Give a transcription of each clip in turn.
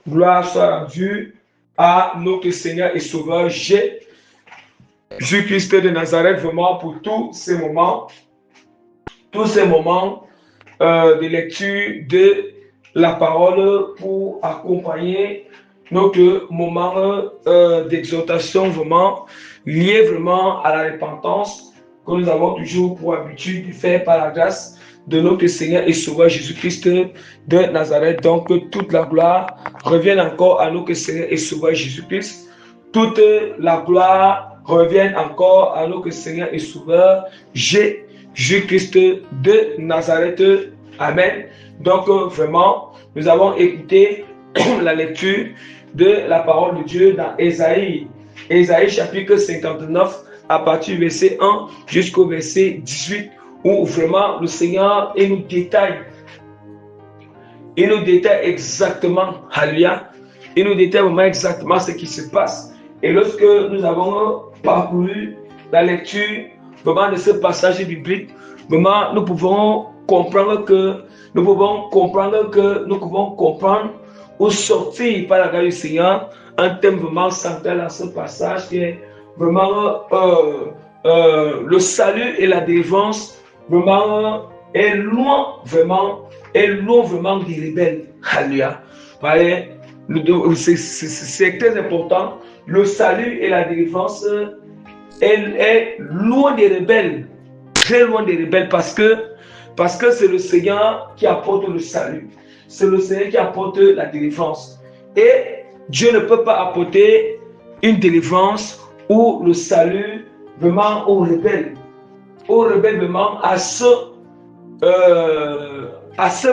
Gloire soit rendue à notre Seigneur et Sauveur Jésus-Christ de Nazareth, vraiment pour tous ces moments de lecture de la parole pour accompagner notre moment d'exhortation vraiment lié vraiment à la repentance que nous avons toujours pour habitude de faire par la grâce de notre Seigneur et Sauveur Jésus-Christ de Nazareth. Donc toute la gloire revient encore à notre Seigneur et Sauveur Jésus-Christ. Toute la gloire revient encore à notre Seigneur et Sauveur Jésus-Christ de Nazareth. Amen. Donc vraiment, nous avons écouté la lecture de la parole de Dieu dans Ésaïe chapitre 59 à partir du verset 1 jusqu'au verset 18 où vraiment le Seigneur nous détaille exactement, alléluia, il nous détaille vraiment exactement ce qui se passe. Et lorsque nous avons parcouru la lecture vraiment de ce passage biblique, vraiment nous pouvons comprendre ou sortir par la grâce du Seigneur un thème vraiment central dans ce passage qui est vraiment le salut et la délivrance vraiment est loin vraiment des rebelles. Alléluia. C'est très important. Le salut et la délivrance est loin des rebelles, très loin des rebelles, parce que c'est le Seigneur qui apporte le salut. C'est le Seigneur qui apporte la délivrance. Et Dieu ne peut pas apporter une délivrance ou le salut vraiment aux rebelles vraiment à ceux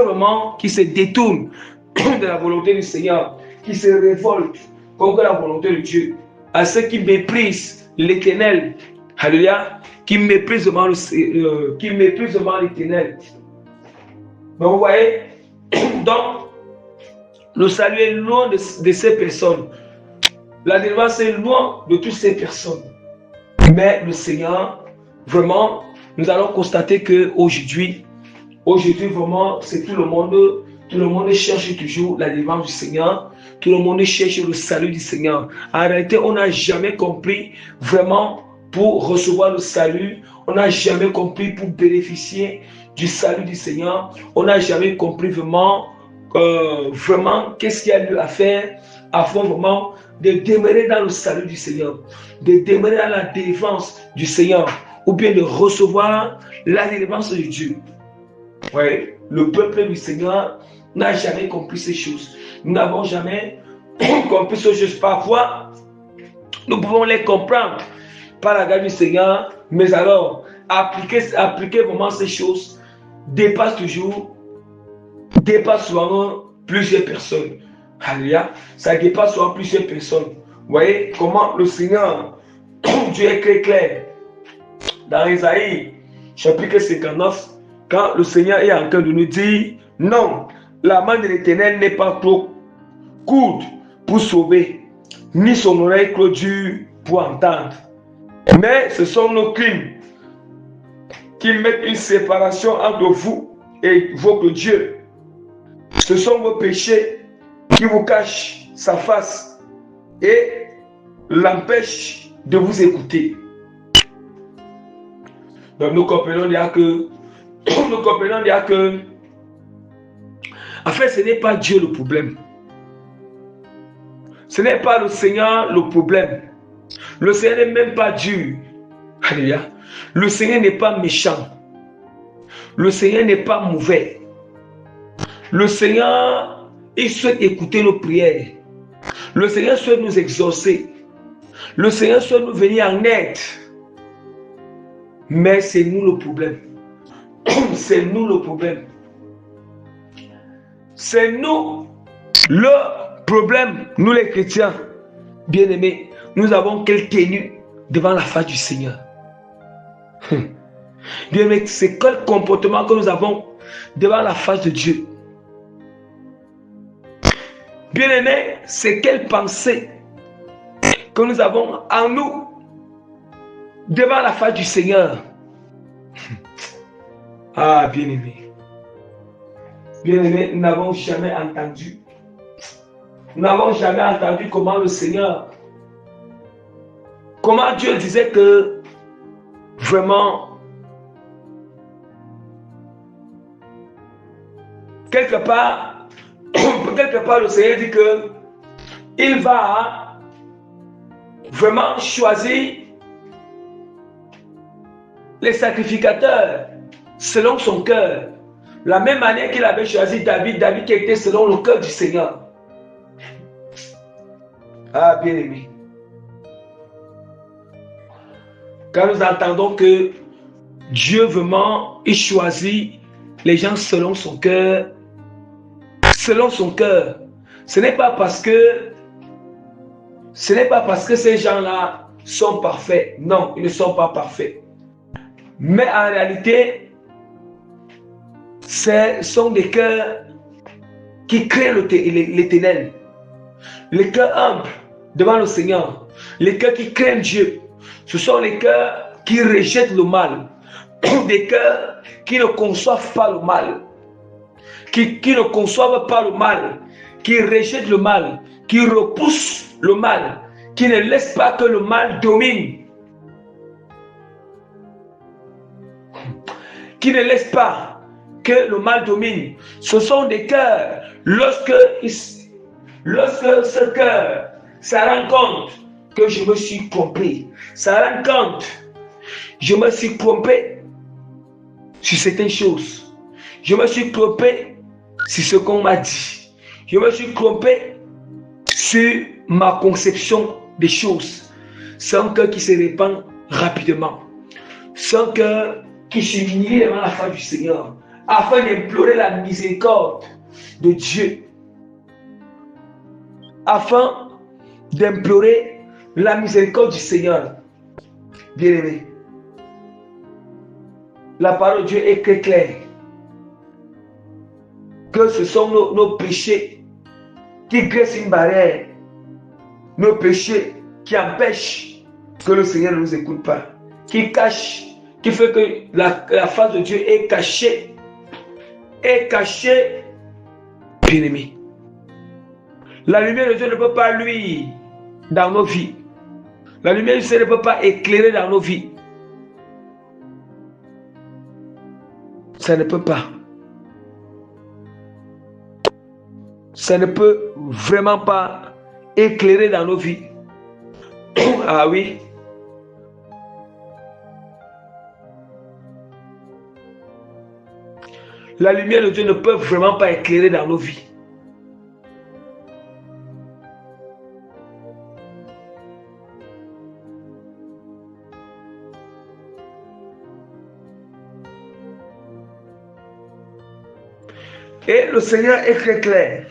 vraiment qui se détournent de la volonté du Seigneur, qui se révoltent contre la volonté de Dieu, à ceux qui méprisent l'Éternel, alléluia, qui méprisent vraiment l'Éternel. Donc vous voyez, donc le salut est loin de ces personnes. La délivrance est loin de toutes ces personnes. Mais le Seigneur, vraiment, nous allons constater qu'aujourd'hui, vraiment, c'est tout le monde cherche toujours la délivrance du Seigneur. Tout le monde cherche le salut du Seigneur. En réalité, on n'a jamais compris vraiment pour recevoir le salut. On n'a jamais compris pour bénéficier du salut du Seigneur. On n'a jamais compris vraiment qu'est-ce qu'il y a lieu à faire afin vraiment de demeurer dans le salut du Seigneur, de demeurer dans la délivrance du Seigneur, ou bien de recevoir la délivrance de Dieu. Ouais, le peuple du Seigneur n'a jamais compris ces choses. Nous n'avons jamais compris ces choses. Parfois, nous pouvons les comprendre par la grâce du Seigneur, mais alors, appliquer vraiment ces choses dépasse souvent plusieurs personnes. Alléluia. Ça dépasse souvent plusieurs personnes. Vous voyez comment le Seigneur, Dieu est très clair. Dans Ésaïe, chapitre 59, quand le Seigneur est en train de nous dire, non, la main de l'Éternel n'est pas trop courte pour sauver, ni son oreille trop dure pour entendre. Mais ce sont nos crimes qui mettent une séparation entre vous et votre Dieu. Ce sont vos péchés qui vous cachent sa face et l'empêchent de vous écouter. Donc nous comprenons déjà que en fait, ce n'est pas Dieu le problème. Ce n'est pas le Seigneur le problème. Le Seigneur n'est même pas dur. Alléluia. Le Seigneur n'est pas méchant. Le Seigneur n'est pas mauvais. Le Seigneur, il souhaite écouter nos prières. Le Seigneur souhaite nous exaucer. Le Seigneur souhaite nous venir en aide. Mais c'est nous le problème. C'est nous le problème. C'est nous le problème. Nous les chrétiens, bien-aimés, nous avons quelle tenue devant la face du Seigneur. Bien-aimés, c'est quel comportement que nous avons devant la face de Dieu. Bien-aimés, c'est quelle pensée que nous avons en nous devant la face du Seigneur. Ah, bien-aimés. Bien-aimés, nous n'avons jamais entendu nous n'avons jamais entendu comment le Seigneur, comment Dieu disait que vraiment, quelque part, le Seigneur dit que il va vraiment choisir les sacrificateurs selon son cœur. La même manière qu'il avait choisi David qui était selon le cœur du Seigneur. Ah, bien aimé. Quand nous entendons que Dieu vraiment, il choisit les gens selon son cœur, ce n'est pas parce que ces gens-là sont parfaits. Non, ils ne sont pas parfaits. Mais en réalité, ce sont des cœurs qui craignent l'Éternel. Les cœurs humbles devant le Seigneur. Les cœurs qui craignent Dieu. Ce sont les cœurs qui rejettent le mal. Des cœurs qui ne conçoivent pas le mal. Qui ne conçoivent pas le mal. Qui rejettent le mal. Qui repoussent le mal. Qui ne laissent pas que le mal domine. Qui ne laissent pas que le mal domine. Ce sont des cœurs. Lorsque ce cœur se rend compte que je me suis trompé, ça rend compte, je me suis trompé sur certaines choses. Je me suis trompé sur ce qu'on m'a dit. Je me suis trompé sur ma conception des choses. C'est un cœur qui se répand rapidement. C'est un cœur qui s'humilie devant la face du Seigneur afin d'implorer la miséricorde de Dieu. Afin d'implorer la miséricorde du Seigneur. Bien-aimé, la parole de Dieu est très claire. Que ce sont nos péchés qui dressent une barrière. Nos péchés qui empêchent que le Seigneur ne nous écoute pas. Qui cachent, qui fait que la face de Dieu est cachée. Bien-aimé. La lumière de Dieu ne peut pas luire dans nos vies. La lumière du Seigneur ne peut pas éclairer dans nos vies. Ça ne peut pas. Ça ne peut vraiment pas éclairer dans nos vies. Ah oui. La lumière de Dieu ne peut vraiment pas éclairer dans nos vies. Et le Seigneur est très clair.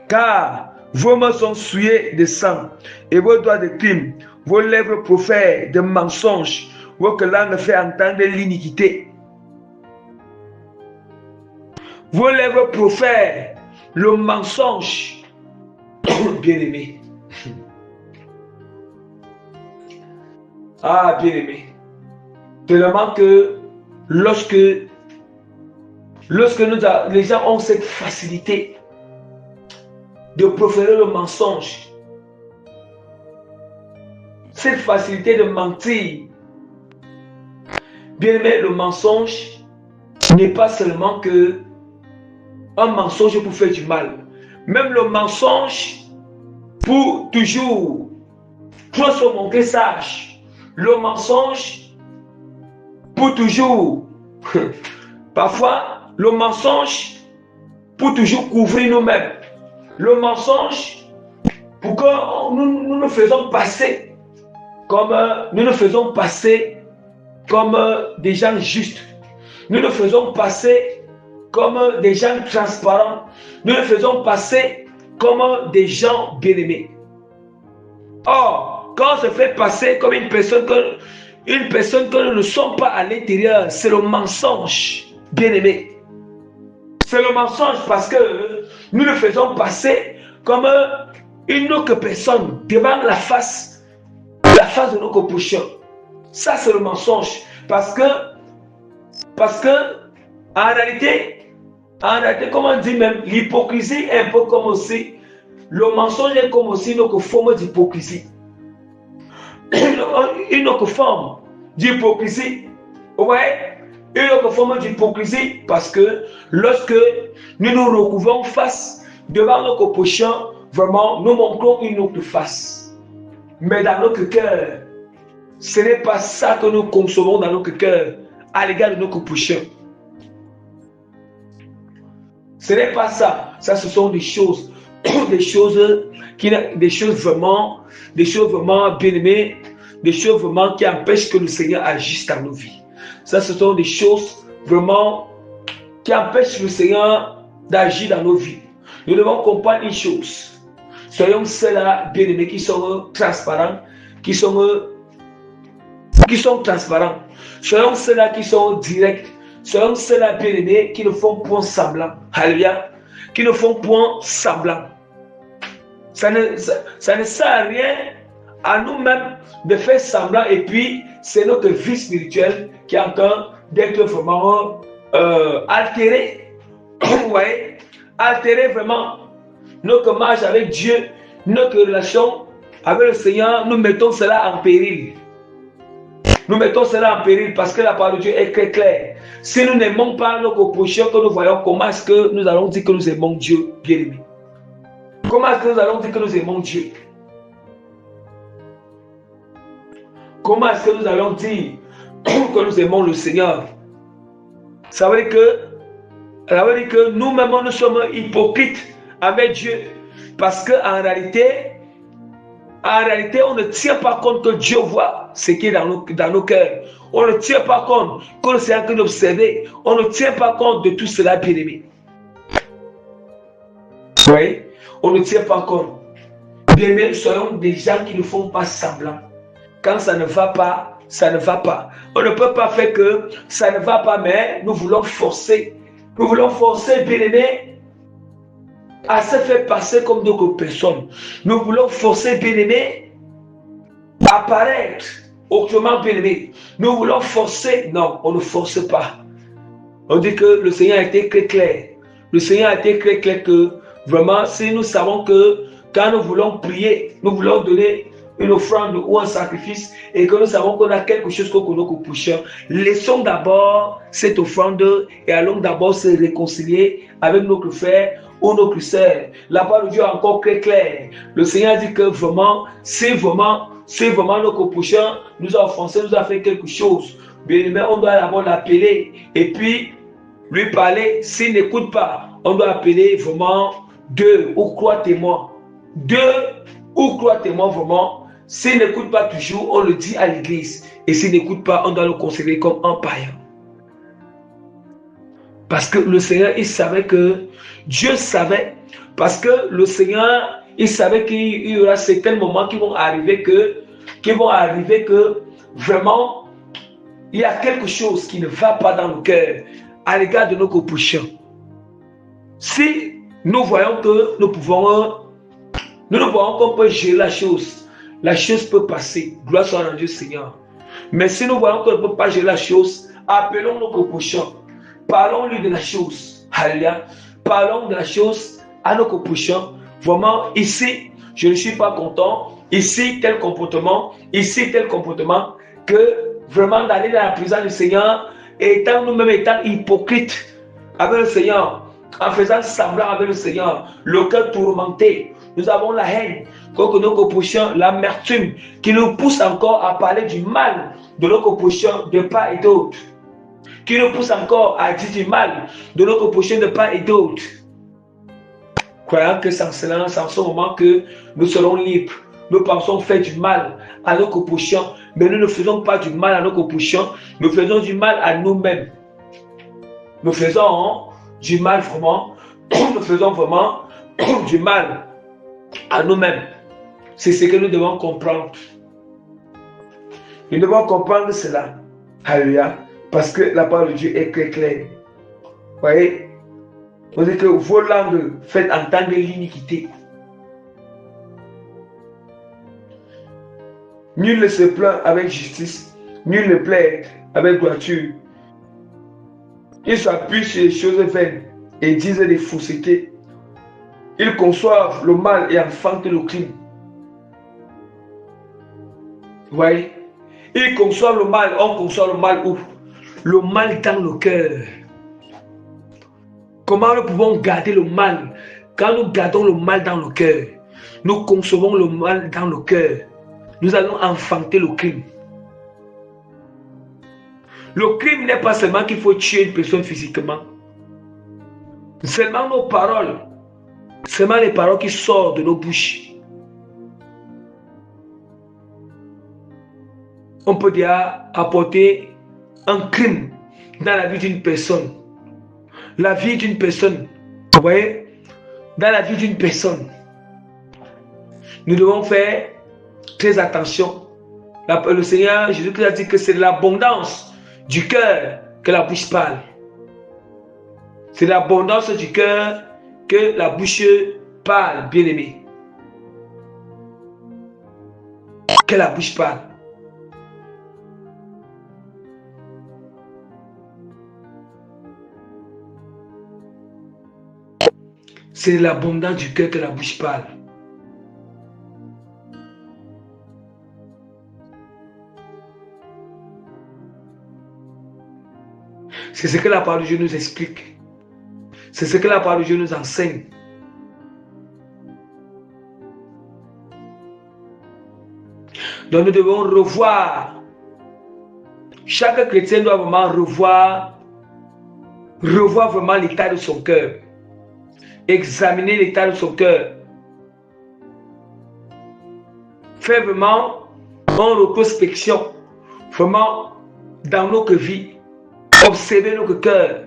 Car vos mains sont souillées de sang et vos doigts de crime, vos lèvres profèrent de mensonges, votre langue fait entendre l'iniquité. Vos lèvres profèrent le mensonge. Bien-aimé. Ah, bien-aimé. Tellement que lorsque les gens ont cette facilité de proférer le mensonge, cette facilité de mentir, bien aimé, le mensonge n'est pas seulement que un mensonge pour faire du mal. Même le mensonge pour toujours se montrer sage. Le mensonge pour toujours. Parfois, le mensonge pour toujours couvrir nous-mêmes. Le mensonge pour que nous nous faisons passer comme des gens justes. Nous nous faisons passer comme des gens transparents. Nous nous faisons passer comme des gens bien-aimés. Or, quand on se fait passer comme une personne que nous ne sommes pas à l'intérieur, c'est le mensonge, bien-aimé. C'est le mensonge parce que nous le faisons passer comme une autre personne devant la face de nos coprochants. Ça, c'est le mensonge. Parce que en réalité, En réalité, comme on dit même, l'hypocrisie est un peu comme aussi, le mensonge est comme aussi une autre forme d'hypocrisie. Une autre forme d'hypocrisie. Vous voyez? Une autre forme d'hypocrisie parce que lorsque nous nous recouvrons face devant notre prochain, vraiment, nous montrons une autre face. Mais dans notre cœur, ce n'est pas ça que nous consommons dans notre cœur à l'égard de notre prochain. Ce n'est pas ça. Ça, ce sont des choses vraiment bien-aimées, des choses vraiment qui empêchent que le Seigneur agisse dans nos vies. Ça, ce sont des choses vraiment qui empêchent le Seigneur d'agir dans nos vies. Nous devons comprendre une chose. Soyons ceux-là, bien-aimés, qui sont transparents, qui sont transparents. Soyons ceux-là qui sont directs. Soyons ceux-là, bien-aimés, qui ne font point semblant. Alléluia. Qui ne font point semblant. Ça ne sert à rien à nous-mêmes de faire semblant et puis c'est notre vie spirituelle qui est en train d'être vraiment altérée. Vous voyez? Altérée vraiment. Notre marche avec Dieu, notre relation avec le Seigneur, nous mettons cela en péril. Nous mettons cela en péril parce que la parole de Dieu est très claire. Si nous n'aimons pas notre prochain, que nous voyons, comment est-ce que nous allons dire que nous aimons Dieu, bien-aimé? Comment est-ce que nous allons dire que nous aimons Dieu? Comment est-ce que nous allons dire que nous aimons le Seigneur? Ça veut dire que nous-mêmes, nous sommes hypocrites avec Dieu. Parce qu'en réalité, on ne tient pas compte que Dieu voit ce qui est dans nos cœurs. On ne tient pas compte que le Seigneur peut nous observer. On ne tient pas compte de tout cela, bien-aimé. Oui, on ne tient pas compte. Bien-aimé, soyons des gens qui ne font pas semblant. Quand ça ne va pas, ça ne va pas. On ne peut pas faire que ça ne va pas, mais nous voulons forcer. Nous voulons forcer, bien-aimé, à se faire passer comme d'autres personnes. Nous voulons forcer, bien-aimé, à paraître autrement, bien-aimé. Nous voulons forcer. Non, on ne force pas. On dit que le Seigneur a été très clair. Le Seigneur a été très clair que vraiment, si nous savons que quand nous voulons prier, nous voulons donner une offrande ou un sacrifice et que nous savons qu'on a quelque chose qu'on connaît au prochain, laissons d'abord cette offrande et allons d'abord se réconcilier avec notre frère ou notre sœur. La parole de Dieu est encore très claire. Le Seigneur dit que vraiment, c'est vraiment notre prochain nous a offensé, nous a fait quelque chose. Bien aimé, on doit d'abord l'appeler et puis lui parler. S'il n'écoute pas, on doit appeler vraiment 2 ou 3 témoins. 2 ou 3 témoins vraiment. S'il n'écoute pas toujours, on le dit à l'église. Et s'il n'écoute pas, on doit le considérer comme un païen. Parce que le Seigneur, il savait que Dieu savait. Parce que le Seigneur, il savait qu'il y aura certains moments qui vont arriver que vraiment, il y a quelque chose qui ne va pas dans le cœur à l'égard de nos prochains. Si nous voyons que nous ne voyons qu'on peut gérer la chose peut passer. Gloire soit rendue au Seigneur. Mais si nous voyons qu'on ne peut pas gérer la chose, appelons notre prochain. Parlons-lui de la chose. Alléluia. Parlons de la chose à notre prochain. Vraiment, ici, je ne suis pas content. Ici, tel comportement. Ici, tel comportement. Que vraiment d'aller dans la présence du Seigneur, étant nous-mêmes étant hypocrites avec le Seigneur, en faisant semblant avec le Seigneur, le cœur tourmenté. Nous avons la haine contre notre prochain, l'amertume qui nous pousse encore à parler du mal de notre prochain de part et d'autre. Qui nous pousse encore à dire du mal de notre prochain de part et d'autre. Croyant que c'est en ce moment que nous serons libres. Nous pensons faire du mal à notre prochain, mais nous ne faisons pas du mal à notre prochain, nous faisons du mal à nous-mêmes. Nous faisons du mal vraiment, nous faisons vraiment du mal à nous-mêmes. C'est ce que nous devons comprendre. Nous devons comprendre cela. Alléluia. Parce que la parole de Dieu est très claire. Vous voyez? On dit que vos langues faites entendre l'iniquité. Nul ne se plaint avec justice, nul ne plaide avec droiture. Il s'appuie sur les choses vaines. et disent des faussetés. Ils conçoivent le mal et enfantent le crime. Vous voyez? Ils conçoivent le mal. On conçoit le mal où? Le mal dans le cœur. Comment nous pouvons garder le mal? Quand nous gardons le mal dans le cœur, nous concevons le mal dans le cœur, nous allons enfanter le crime. Le crime n'est pas seulement qu'il faut tuer une personne physiquement. Seulement nos paroles, seulement les paroles qui sortent de nos bouches. On peut déjà apporter un crime dans la vie d'une personne. La vie d'une personne, vous voyez, dans la vie d'une personne, nous devons faire très attention. Le Seigneur Jésus-Christ a dit que c'est de l'abondance du cœur que la bouche parle. C'est de l'abondance du cœur que la bouche parle, bien-aimé. Que la bouche parle. C'est de l'abondance du cœur que la bouche parle. C'est ce que la parole de Dieu nous explique. C'est ce que la parole de Dieu nous enseigne. Donc nous devons revoir. Chaque chrétien doit vraiment revoir vraiment l'état de son cœur. Examiner l'état de son cœur. Faire vraiment une retrospection. Vraiment dans notre vie. Observer notre cœur.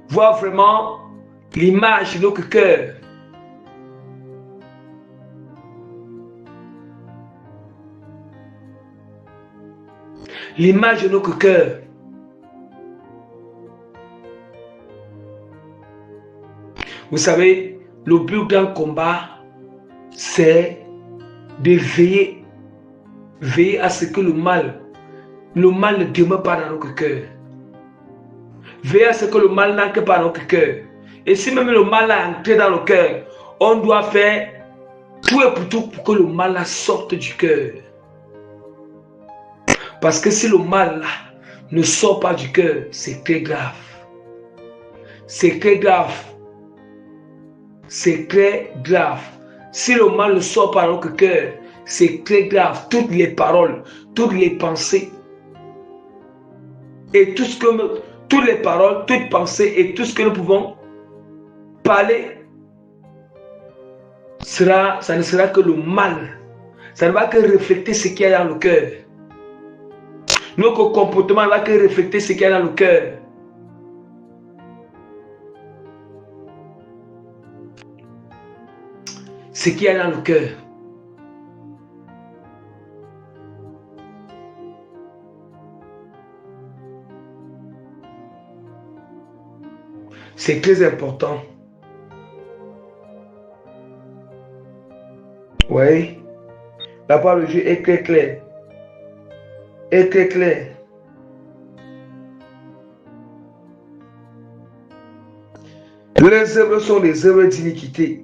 Voir vraiment l'image de notre cœur. L'image de notre cœur. Vous savez, le plus grand combat, c'est de veiller. Veiller à ce que le mal ne demeure pas dans notre cœur. Veiller à ce que le mal n'entre pas dans notre cœur. Et si même le mal a entré dans le cœur, on doit faire tout et pour tout pour que le mal sorte du cœur. Parce que si le mal ne sort pas du cœur, c'est très grave. C'est très grave. C'est très grave. Si le mal ne sort pas de notre cœur, c'est très grave. Toutes les paroles, toutes les pensées, et toutes les paroles, toutes pensées et tout ce que nous pouvons parler, ça ne sera que le mal. Ça ne va que refléter ce qu'il y a dans le cœur. Notre comportement ne va que refléter ce qu'il y a dans le cœur. Ce qu'il y a dans le cœur. C'est très important. Oui. La parole de Dieu est très claire. Est très claire. Les œuvres sont des œuvres d'iniquité.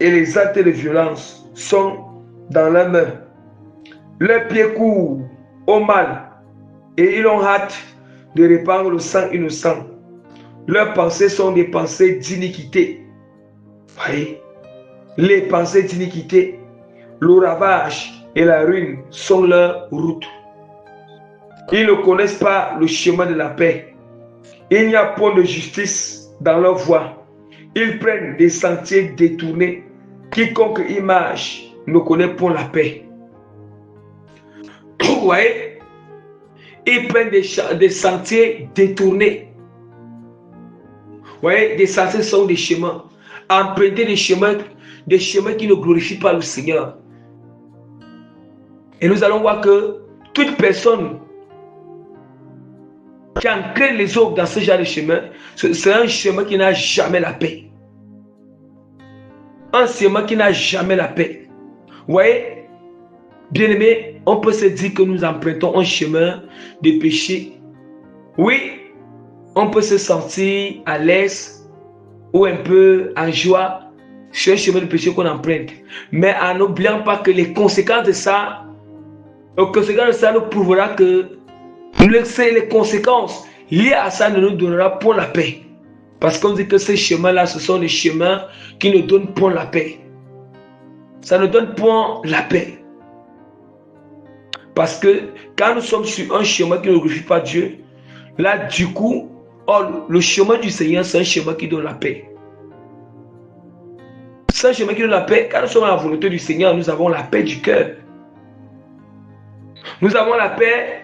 Et les actes de violence sont dans leurs mains. Leurs pieds courent au mal et ils ont hâte de répandre le sang innocent. Leurs pensées sont des pensées d'iniquité. Voyez, les pensées d'iniquité, le ravage et la ruine sont leur route. Ils ne connaissent pas le chemin de la paix. Il n'y a point de justice dans leur voie. Ils prennent des sentiers détournés. Quiconque image ne connaît point la paix. Vous voyez, ils prennent des sentiers détournés. Vous voyez, des sentiers sont des chemins. Emprunter des chemins qui ne glorifient pas le Seigneur. Et nous allons voir que toute personne qui entraîne les autres dans ce genre de chemin, c'est un chemin qui n'a jamais la paix. Un chemin qui n'a jamais la paix. Vous voyez, bien aimé, on peut se dire que nous empruntons un chemin de péché. Oui, on peut se sentir à l'aise ou un peu en joie sur un chemin de péché qu'on emprunte. Mais en n'oubliant pas que les conséquences de ça, nous prouvera que les conséquences liées à ça ne nous donnera point la paix. Parce qu'on dit que ces chemins-là, ce sont des chemins qui ne donnent point la paix. Ça ne donne point la paix. Parce que quand nous sommes sur un chemin qui ne glorifie pas Dieu, là, du coup, le chemin du Seigneur, c'est un chemin qui donne la paix. C'est un chemin qui donne la paix. Quand nous sommes à la volonté du Seigneur, nous avons la paix du cœur. Nous avons la paix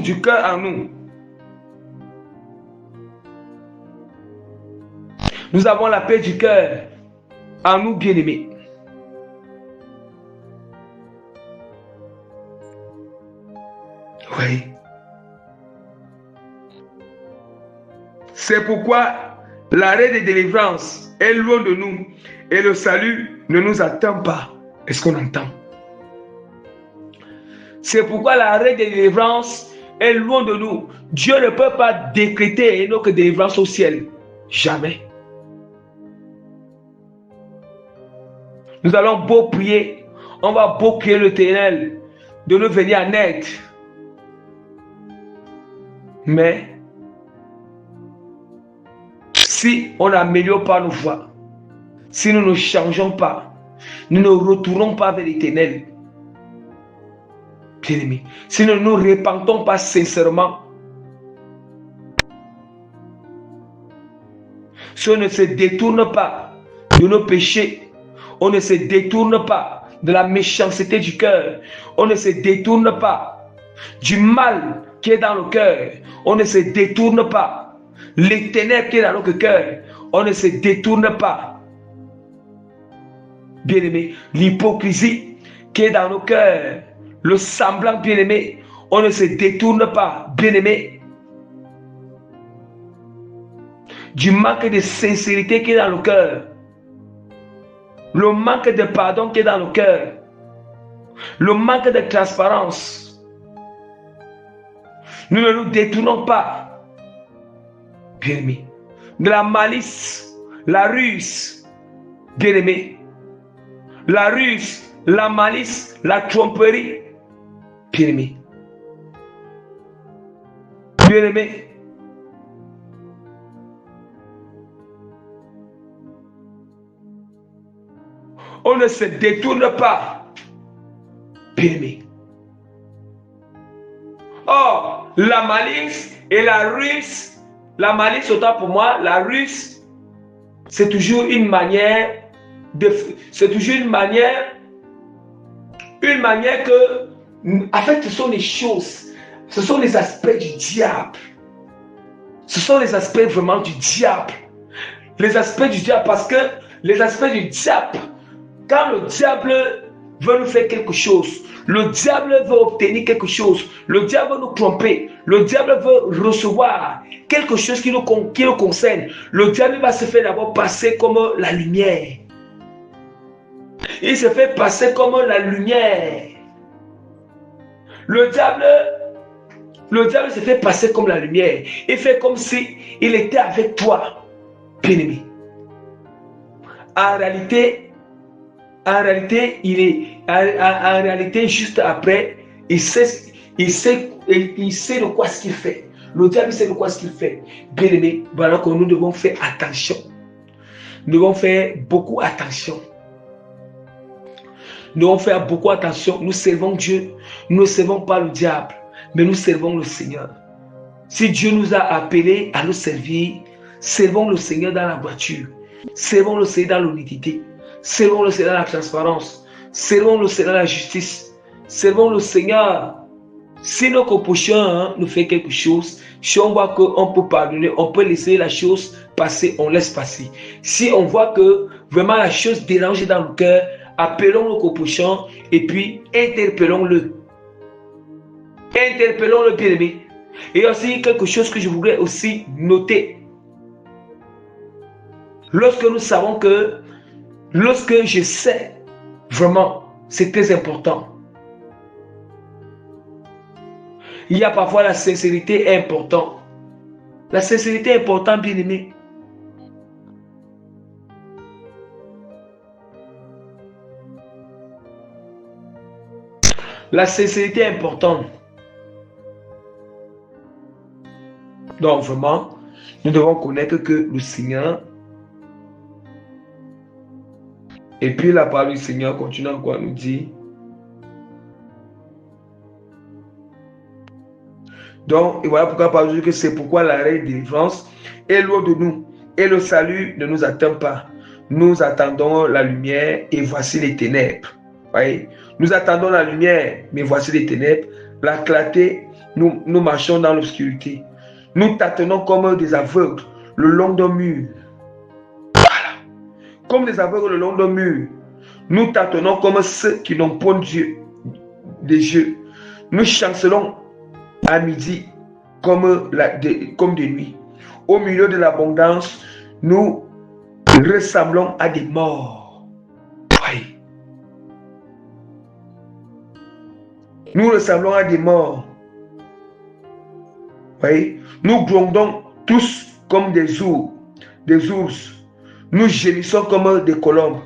du cœur en nous. Nous avons la paix du cœur en nous, bien-aimés. Oui. C'est pourquoi l'arrêt de délivrance est loin de nous et le salut ne nous attend pas. Est-ce qu'on entend? C'est pourquoi l'arrêt de délivrance est loin de nous. Dieu ne peut pas décréter une autre délivrance au ciel. Jamais. Nous allons beau prier, on va beau prier l'Éternel de nous venir en aide. Mais si on n'améliore pas nos voies, si nous ne changeons pas, nous ne retournons pas vers l'Éternel, bien-aimés, si nous ne nous repentons pas sincèrement, si on ne se détourne pas de nos péchés, on ne se détourne pas de la méchanceté du cœur, on ne se détourne pas du mal qui est dans le cœur, on ne se détourne pas les ténèbres qui est dans notre cœur, on ne se détourne pas, bien-aimé, l'hypocrisie qui est dans nos cœurs, le semblant, bien-aimé, on ne se détourne pas, bien-aimé, du manque de sincérité qui est dans le cœur, le manque de pardon qui est dans le cœur, le manque de transparence. Nous ne nous détournons pas, bien-aimé, de la malice, la ruse, bien-aimé, la ruse, la malice, la tromperie, bien-aimé, bien-aimé. On ne se détourne pas, bien-aimé. Or, la malice et la ruse, la malice autant pour moi, la ruse, c'est toujours une manière c'est toujours une manière que, en fait, ce sont les choses, ce sont les aspects du diable. Ce sont les aspects vraiment du diable. Les aspects du diable, parce que les aspects du diable, quand le diable veut nous faire quelque chose, le diable veut obtenir quelque chose, le diable veut nous tromper, le diable veut recevoir quelque chose qui nous concerne, le diable va se faire d'abord passer comme la lumière. Il se fait passer comme la lumière. Le diable se fait passer comme la lumière. Il fait comme si il était avec toi, bien-aimé. En réalité, juste après, il sait de quoi ce qu'il fait. Le diable sait de quoi ce qu'il fait. Bien-aimé, voilà que nous devons faire attention. Nous devons faire beaucoup attention. Nous devons faire beaucoup attention. Nous servons Dieu. Nous ne servons pas le diable, mais nous servons le Seigneur. Si Dieu nous a appelés à nous servir, servons le Seigneur dans la voiture. Servons le Seigneur dans l'unité. Servons le Seigneur dans la transparence. Servons le Seigneur dans la justice. Servons le Seigneur. Si notre prochain nous fait quelque chose, si on voit qu'on peut pardonner, on peut laisser la chose passer, on laisse passer. Si on voit que vraiment la chose dérange dans le cœur, appelons notre prochain et puis interpellons-le. Interpellons-le, bien-aimé. Et aussi quelque chose que je voudrais aussi noter. Lorsque nous savons que, lorsque je sais vraiment, c'est très important. Il y a parfois la sincérité est importante. La sincérité est importante, bien-aimé. La sincérité est importante. Donc vraiment, nous devons connaître que le Seigneur, et puis la parole du Seigneur continue encore à nous dire, donc, et voilà pourquoi parle que c'est pourquoi l'arrêt de délivrance est loin de nous, et le salut ne nous attend pas. Nous attendons la lumière, et voici les ténèbres. Voyez? Nous attendons la lumière, mais voici les ténèbres. La clarté, nous marchons dans l'obscurité. Nous tâtonnons comme des aveugles le long d'un mur. Voilà. Comme des aveugles le long d'un mur. Nous tâtonnons comme ceux qui n'ont point Dieu, des yeux. Nous chancelons à midi comme des nuits. Au milieu de l'abondance, nous ressemblons à des morts. Oui. Nous ressemblons à des morts. Oui. Nous grondons tous comme des ours. Nous gémissons comme des colombes.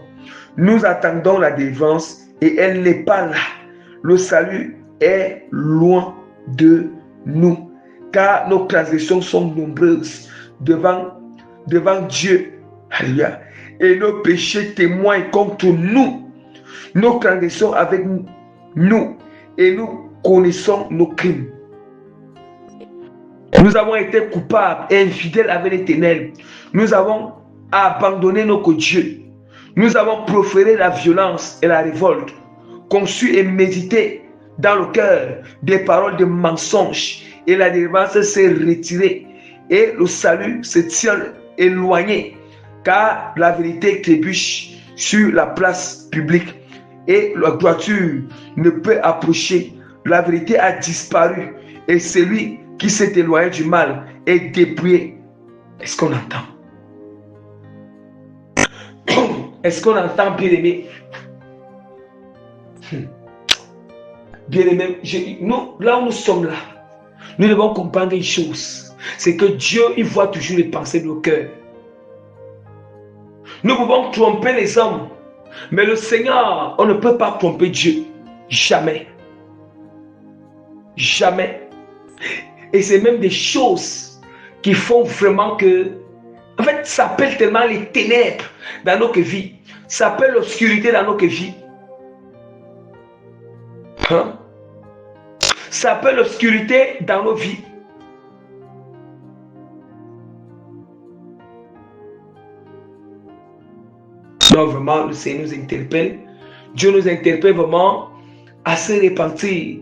Nous attendons la délivrance et elle n'est pas là. Le salut est loin de nous, car nos transgressions sont nombreuses devant Dieu. Alléluia. Et nos péchés témoignent contre nous. Nos transgressions avec nous et nous connaissons nos crimes. Nous avons été coupables et infidèles avec les ténèbres. Nous avons abandonné notre Dieu. Nous avons proféré la violence et la révolte, conçu et médité dans le cœur des paroles de mensonges, et la délivrance s'est retirée et le salut se tient éloigné, car la vérité trébuche sur la place publique et la droiture ne peut approcher. La vérité a disparu et celui qui s'est éloigné du mal est dépouillé. Est-ce qu'on entend? Est-ce qu'on entend, bien-aimé? Bien-aimé, nous, là où nous sommes là, nous devons comprendre une chose. C'est que Dieu, il voit toujours les pensées de nos cœurs. Nous pouvons tromper les hommes, mais le Seigneur, on ne peut pas tromper Dieu. Jamais. Jamais. Et c'est même des choses qui font vraiment que, en fait, ça appelle tellement les ténèbres dans notre vie. Ça appelle l'obscurité dans notre vie. Hein? Ça appelle l'obscurité dans nos vies. Donc vraiment, le Seigneur nous interpelle. Dieu nous interpelle vraiment à se repentir.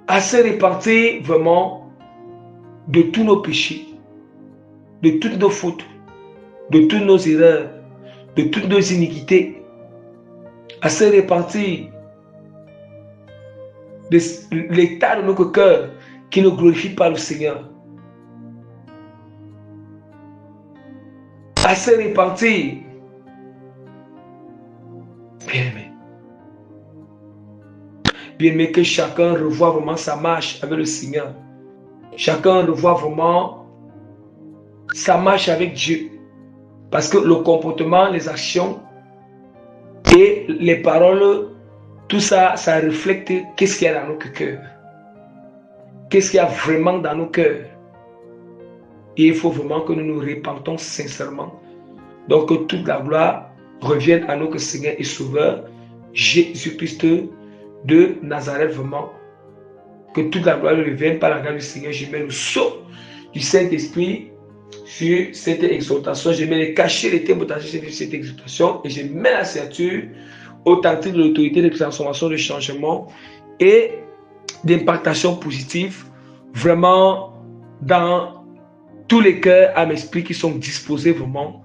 À se repentir vraiment de tous nos péchés, de toutes nos fautes, de toutes nos erreurs, de toutes nos iniquités. À se repentir de l'état de notre cœur qui ne glorifie pas le Seigneur. À se repentir. Bien-aimé. Bien-aimé, que chacun revoie vraiment sa marche avec le Seigneur. Chacun revoie vraiment sa marche avec Dieu. Parce que le comportement, les actions et les paroles, tout ça, ça reflète qu'est-ce qu'il y a dans notre cœur. Qu'est-ce qu'il y a vraiment dans nos cœurs. Et il faut vraiment que nous nous repentons sincèrement. Donc que toute la gloire revienne à notre Seigneur et Sauveur, Jésus-Christ de Nazareth, vraiment. Que toute la gloire revienne par la grâce du Seigneur. Je mets le sceau du Saint-Esprit sur cette exhortation. Je mets les cachets, les témoignages sur cette exhortation. Et je mets la signature authentique de l'autorité de transformation, de changement et d'impactation positive. Vraiment dans tous les cœurs, âmes, esprits qui sont disposés vraiment.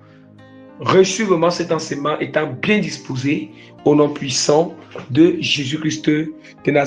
Reçu vraiment cet enseignement étant bien disposé au nom puissant de Jésus-Christ de Nazareth.